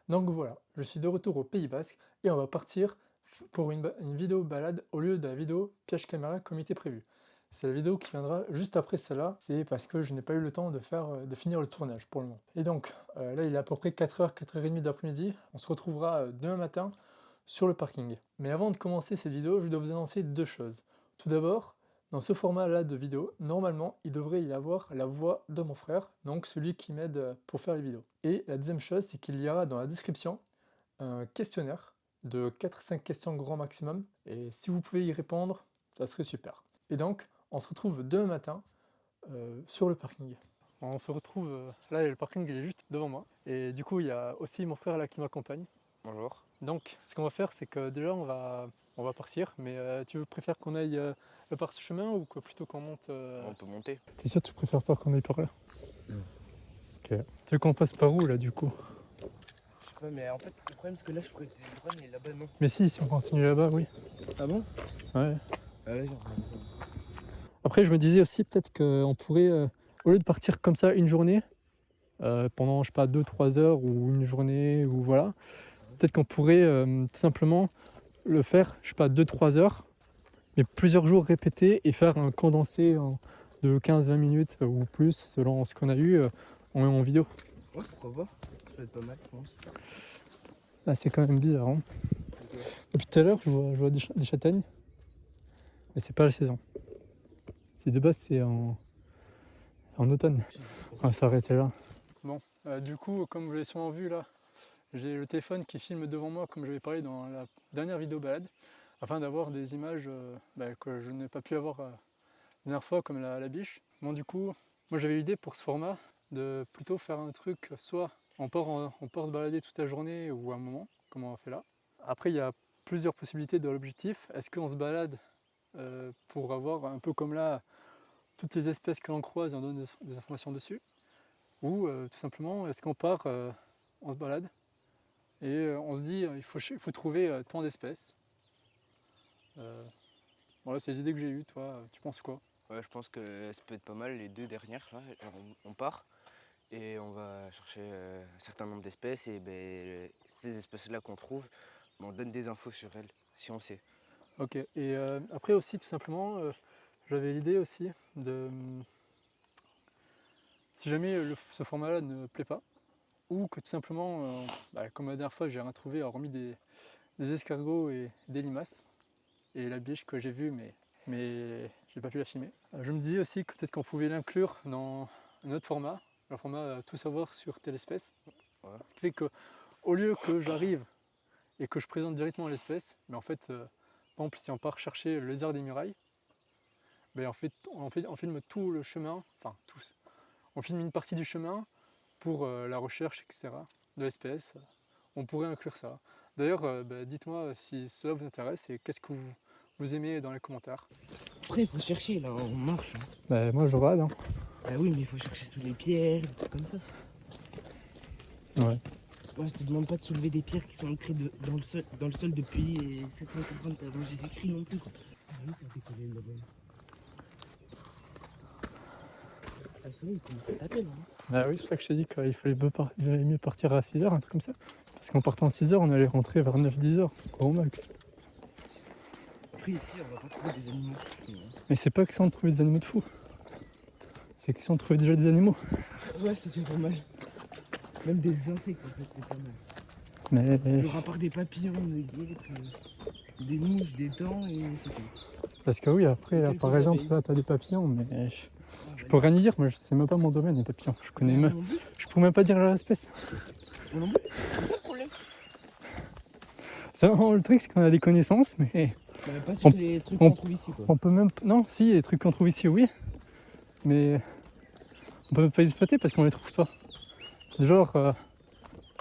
Donc voilà, je suis de retour au Pays Basque et on va partir pour une vidéo balade au lieu de la vidéo piège caméra comme il était prévu. C'est la vidéo qui viendra juste après celle-là, c'est parce que je n'ai pas eu le temps de finir le tournage pour le moment. Et donc là il est à peu près 4h, 4h30 d'après-midi, on se retrouvera demain matin sur le parking. Mais avant de commencer cette vidéo, je dois vous annoncer deux choses. Tout d'abord, dans ce format-là de vidéo, normalement, il devrait y avoir la voix de mon frère, donc celui qui m'aide pour faire les vidéos. Et la deuxième chose, c'est qu'il y aura dans la description un questionnaire de 4-5 questions grand maximum, et si vous pouvez y répondre, ça serait super. Et donc, on se retrouve demain matin sur le parking. On se retrouve, là le parking il est juste devant moi, et du coup il y a aussi mon frère là qui m'accompagne. Bonjour. Donc, ce qu'on va faire, c'est que déjà, on va partir, mais tu préfères qu'on aille par ce chemin ou que plutôt qu'on monte On peut monter. T'es sûr que tu préfères pas qu'on aille par là? Non. Ok. Tu veux qu'on passe par où là du coup? Je sais pas, mais en fait, le problème, c'est que là, je crois que c'est droit, mais là-bas, non. Mais si on continue là-bas, oui. Ah bon? Ouais. Ah ouais, genre. Après, je me disais aussi peut-être qu'on pourrait, au lieu de partir comme ça une journée, pendant, je sais pas, 2-3 heures ou une journée, ou voilà, peut-être qu'on pourrait tout simplement le faire, je sais pas, 2-3 heures, mais plusieurs jours répétés et faire un condensé de 15-20 minutes ou plus selon ce qu'on a eu en vidéo. Ouais, pourquoi pas? Ça va être pas mal, je pense. Là, c'est quand même bizarre. Hein. Ok. Depuis tout à l'heure, je vois des châtaignes, mais c'est pas la saison. C'est de base, c'est en automne. On va s'arrêter là. Bon, du coup, comme vous l'avez sûrement vu là, j'ai le téléphone qui filme devant moi, comme j'avais parlé dans la dernière vidéo balade, afin d'avoir des images que je n'ai pas pu avoir la dernière fois, comme la biche. Bon, du coup, moi j'avais l'idée pour ce format de plutôt faire un truc, soit on part se balader toute la journée ou un moment, comme on a fait là. Après, il y a plusieurs possibilités de l'objectif. Est-ce qu'on se balade pour avoir un peu comme là toutes les espèces que l'on croise et on donne des informations dessus, ou tout simplement est-ce qu'on part, on se balade et on se dit il faut trouver tant d'espèces. Voilà, c'est les idées que j'ai eues. Toi, tu penses quoi? Ouais, je pense que ça peut être pas mal, les deux dernières, là. Genre, on part et on va chercher un certain nombre d'espèces et ben, ces espèces-là qu'on trouve, ben, on donne des infos sur elles, si on sait. Ok, et après aussi tout simplement, j'avais l'idée aussi de, si jamais ce format-là ne plaît pas, ou que tout simplement, comme la dernière fois j'ai rien trouvé, hormis des escargots et des limaces, et la biche que j'ai vue, mais j'ai pas pu la filmer. Je me disais aussi que peut-être qu'on pouvait l'inclure dans un autre format, le format tout savoir sur telle espèce. Ouais. Ce qui fait que au lieu que j'arrive et que je présente directement l'espèce, mais en fait, par exemple, si on part chercher le lézard des murailles, ben on filme tout le chemin, enfin tous. On filme une partie du chemin pour la recherche, etc. de l'espèce. On pourrait inclure ça. D'ailleurs, dites-moi si cela vous intéresse et qu'est-ce que vous aimez dans les commentaires. Après, il faut chercher, là, on marche. Hein. Bah, moi je regarde. Hein. Bah oui, mais il faut chercher sous les pierres, des trucs comme ça. Ouais. Moi, je te demande pas de soulever des pierres qui sont ancrées dans le sol depuis 750 avant Jésus-Christ non plus. Quoi. Ah oui, ça décollé là-bas. Ah, le soleil, il commence à taper là. Hein. Bah oui, c'est pour ça que je t'ai dit qu'il valait mieux partir à 6h, un truc comme ça. Parce qu'en partant à 6h, on allait rentrer vers 9-10h, au max. Après, ici, on va pas trouver des animaux fous. Hein. Mais c'est pas question de trouver des animaux de fou. C'est question de trouver déjà des animaux. Ouais, c'est déjà pas mal. Même des insectes, en fait, c'est pas mal. Mais Genre, à part des papillons, des guêpes, des mouches, des dents, et c'est tout. parce que oui, après, Et là, quelques par exemple, abeilles. là, t'as des papillons, mais Ah, je bah, peux rien y dire. Moi, c'est même pas mon domaine, les papillons. Je connais moi même, non plus. je peux même pas dire leur espèce. Moi non plus. C'est ça le problème. Le truc, c'est qu'on a des connaissances, mais Bah, pas On- sur les trucs on- qu'on trouve ici, quoi. on peut même. Non, si, les trucs qu'on trouve ici, oui, mais on peut même pas les exploiter parce qu'on les trouve pas. Genre,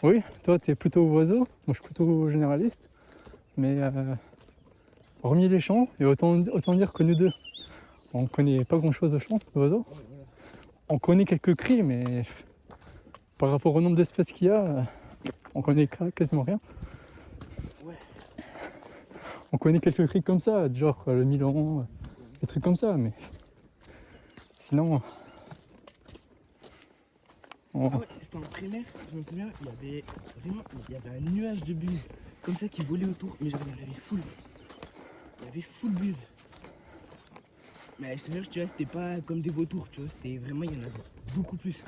oui, toi, t'es plutôt oiseau, moi, je suis plutôt généraliste, mais hormis les champs, et autant dire que nous deux, on connaît pas grand-chose de champs, d'oiseaux. Ouais, voilà. On connaît quelques cris, mais par rapport au nombre d'espèces qu'il y a, on connaît quasiment rien. Ouais. On connaît quelques cris comme ça, genre le milan, des trucs comme ça, mais sinon, Ah ouais, c'était en primaire, je me souviens, il y avait un nuage de buse comme ça qui volait autour, mais genre il y en avait full. Il y avait full buse. Mais je te jure, tu vois, c'était pas comme des vautours, tu vois, c'était vraiment, il y en avait beaucoup plus.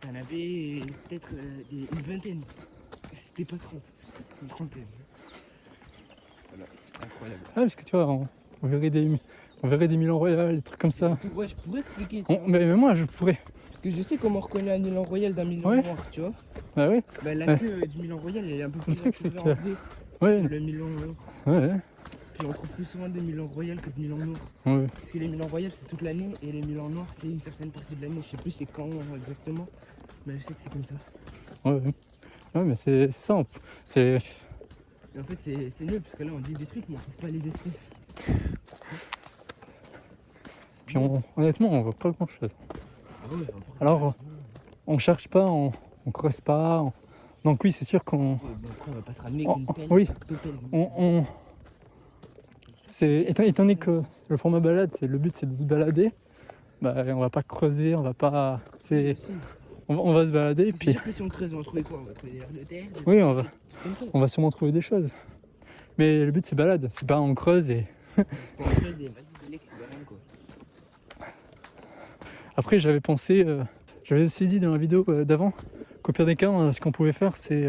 Il y en avait peut-être une vingtaine. C'était pas 30, une trentaine. Voilà, c'était incroyable. Ah, parce que tu vois, on verrait des Milan Royal, des trucs comme ça. Ouais, je pourrais expliquer, tu vois. Mais moi, je pourrais. Parce que je sais comment on reconnaît un Milan Royal d'un Milan Ouais. noir, tu vois. Bah ouais. Bah, la Ouais. queue du Milan Royal, elle est un peu Le plus truc, c'est incurvée que... en V Ouais, que le Milan noir. ouais, Puis on trouve plus souvent des Milan Royal que de Milan noir. ouais. Parce que les Milan Royal, c'est toute l'année et les Milan noirs, c'est une certaine partie de l'année. Je sais plus c'est quand exactement, mais je sais que c'est comme ça. Ouais, ouais, mais c'est ça. C'est... Et en fait, c'est nul parce que là, on dit des trucs, mais on trouve pas les espèces. Puis honnêtement, on voit pas grand-chose. Ah ouais, Alors, on cherche pas, on creuse pas. Donc oui, c'est sûr qu'on... après, on va pas se ramener Oh, avec une pelle. oui. Pelle. Étant donné que le format balade, le but c'est de se balader, bah, on va pas creuser, on va pas... On va se balader et C'est puis... sûr que si on creuse, on va trouver quoi? On va trouver des vers de terre. Oui, Comme ça. on va sûrement trouver des choses. Mais le but c'est balade, c'est pas on creuse et... C'est pas en creuse et vas-y, Félix, il y a rien quoi. Après j'avais pensé, j'avais aussi dit dans la vidéo d'avant qu'au pire des cas, ce qu'on pouvait faire c'est...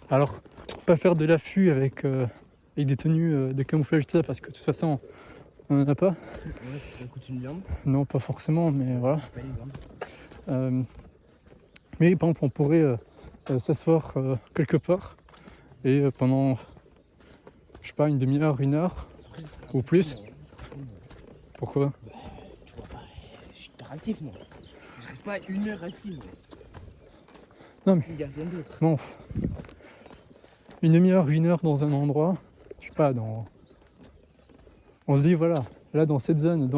alors, pas faire de l'affût avec des tenues de camouflage et tout ça parce que de toute façon on en a pas. Ouais, ça coûte une viande. Non, pas forcément, mais voilà. Pas les viandes. Mais par exemple, on pourrait s'asseoir quelque part et pendant, je sais pas, une demi-heure, une heure. Après, ça sera Ou plus. impossible, hein. Pourquoi? Tu vois pas, je suis hyper actif moi. Je reste pas une heure assis moi. Non, mais- Il y a rien d'autre. Bon, une demi-heure, une heure dans un endroit, je sais pas, on se dit voilà, là dans cette zone,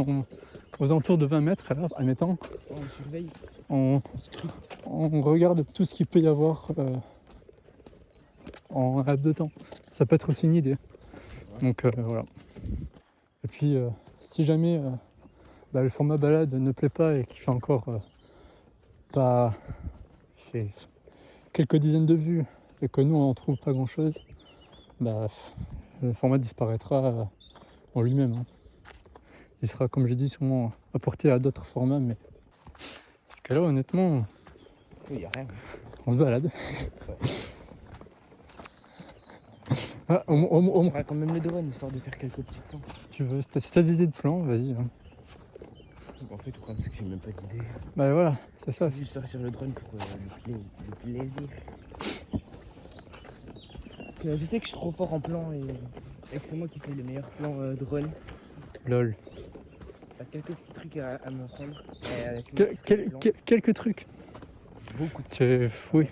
aux alentours de 20 mètres, là, admettons, On surveille, on on scrute. regarde tout ce qu'il peut y avoir en laps de temps. Ça peut être aussi une idée. Donc voilà. Et puis si jamais le format balade ne plaît pas et qu'il fait encore pas fait quelques dizaines de vues et que nous on n'en trouve pas grand chose, le format disparaîtra en lui-même. Hein. Il sera, comme j'ai dit, sûrement apporté à d'autres formats, mais parce que là honnêtement Il y a rien. on se balade. Ah, On tirera quand même le drone histoire de faire quelques petits plans. si tu veux, si t'as des idées de plans, vas-y. Hein. En fait, le problème c'est que j'ai même pas d'idée. Bah voilà, c'est ça. Je vais juste sortir le drone pour le plaisir. Parce que je sais que je suis trop fort en plan et que c'est moi qui fais les meilleurs plans drone. Lol. T'as quelques petits trucs à m'apprendre. Quelques trucs. Beaucoup. Oui,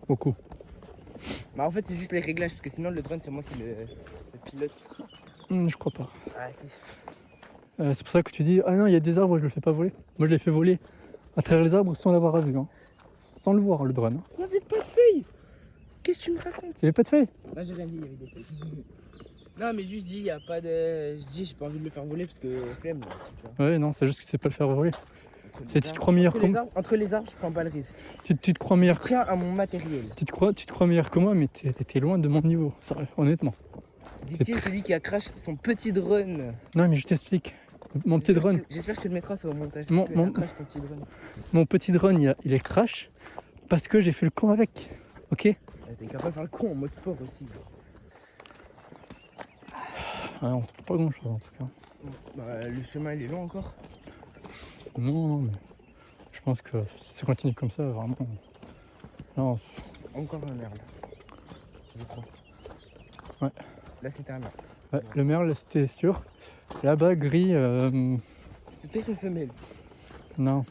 beaucoup. Bah en fait c'est juste les réglages parce que sinon le drone c'est moi qui le pilote. Je crois pas. Ah si. C'est pour ça que tu dis ah non, il y a des arbres, je le fais pas voler. Moi je l'ai fait voler à travers les arbres sans l'avoir vu. Hein. Sans le voir, le drone. Il y avait pas de feuilles. Qu'est-ce que tu me racontes? Il n'y avait pas de feuilles. Ah j'ai rien dit, il y avait des feuilles. Non mais juste dit, il y a pas de. Je dis j'ai pas envie de le faire voler parce que flemme. Là, tu vois. Ouais, non, c'est juste que tu sais pas le faire voler. Entre C'est les tu te arbres- crois meilleur entre les que arbres- Entre les arbres, je prends pas le risque. tu te crois meilleur que Tiens à mon matériel. tu te crois meilleur que moi, mais t'es loin de mon niveau, ça, honnêtement. Dit-il celui qui a crash son petit drone. Non, mais je t'explique. Mon petit drone, J'espère que tu le mettras sur le montage. Mon- que mon- ça crash ton petit drone. mon petit drone, il est crash parce que j'ai fait le con avec. Ok? T'es capable de faire le con en mode sport aussi. Ouais, on trouve pas grand chose en tout cas. Bah, le chemin il est long encore. Non, mais je pense que si ça continue comme ça, vraiment. Non, Encore un merle. Je crois. Ouais. Là c'était un merle. ouais, le merle, c'était sûr. Là-bas, gris, C'est peut-être une femelle. non,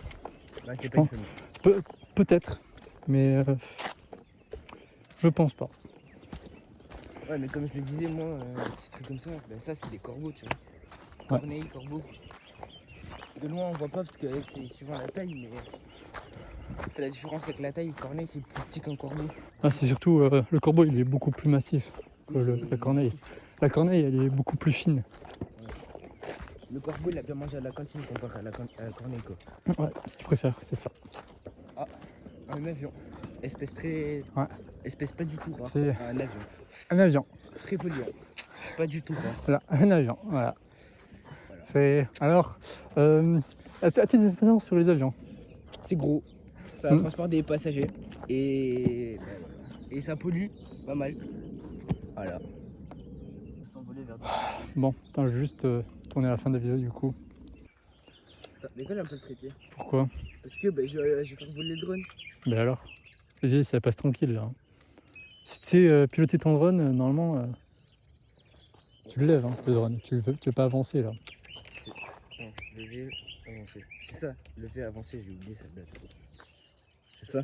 Bah, c'est Je pas une pense- femelle. peut-être, mais je pense pas. Ouais, mais comme je le disais, moi, les petits trucs comme ça, bah, ça c'est des corbeaux, tu vois. Corneille, corbeau. De loin on voit pas parce que c'est suivant la taille, mais. La différence avec la taille, le corneille c'est plus petit qu'un corbeau. Ah, c'est surtout le corbeau, il est beaucoup plus massif que la corneille. La corneille, elle est beaucoup plus fine. Le corbeau il a bien mangé à la cantine comparé à la corneille quoi. Ouais, si tu préfères, c'est ça. Un avion. Espèce très. Ouais. Espèce pas du tout rare. C'est Un avion. un avion. Très polluant. Pas du tout rare. Voilà, un avion. Voilà. Voilà. Alors, as-tu des expériences sur les avions? C'est gros. Ça transporte des passagers. Et. Ben voilà. Et ça pollue pas mal. Voilà. On va s'envoler vers. Bon, attends, je vais juste tourner à la fin de la vidéo du coup. Décolle un peu le trépied. Pourquoi? Parce que ben, je vais faire voler le drone. Ben alors, vas-y, ça passe tranquille là. Si tu sais piloter ton drone, normalement, tu le lèves, hein, le drone. Tu veux pas avancer là. C'est. Non, lever, avancer. C'est ça, lever, avancer, j'ai oublié cette date. C'est ça.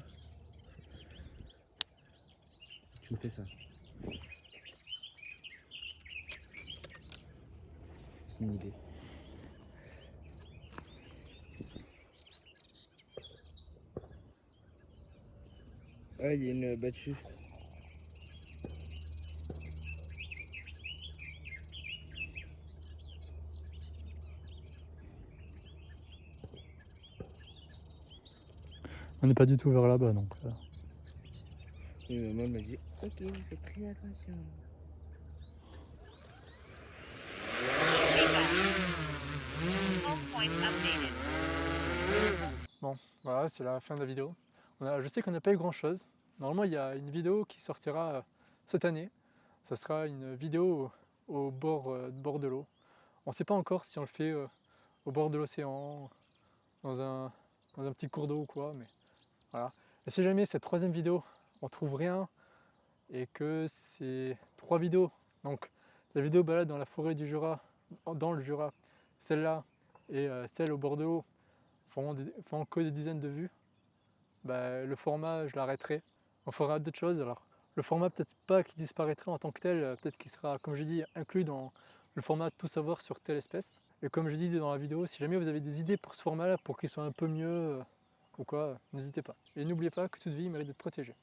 Tu me fais ça. C'est une idée. Ah, il y a une battue. On n'est pas du tout vers là-bas donc. Et maman m'a dit ok, fais très attention. Bon, voilà, c'est la fin de la vidéo. Je sais qu'on n'a pas eu grand chose. Normalement, il y a une vidéo qui sortira cette année. Ça sera une vidéo au bord de l'eau. On ne sait pas encore si on le fait au bord de l'océan, dans un petit cours d'eau ou quoi, mais voilà. Et si jamais cette troisième vidéo, on trouve rien et que c'est 3 vidéos, donc la vidéo balade dans la forêt du Jura, dans le Jura, celle-là et celle au bord de l'eau font que des dizaines de vues, bah, le format je l'arrêterai, on fera d'autres choses. Alors le format peut-être pas qui disparaîtra en tant que tel, peut-être qu'il sera comme j'ai dit inclus dans le format tout savoir sur telle espèce. Et comme j'ai dit dans la vidéo, si jamais vous avez des idées pour ce format là pour qu'il soit un peu mieux ou quoi, n'hésitez pas. Et n'oubliez pas que toute vie mérite d'être protégée.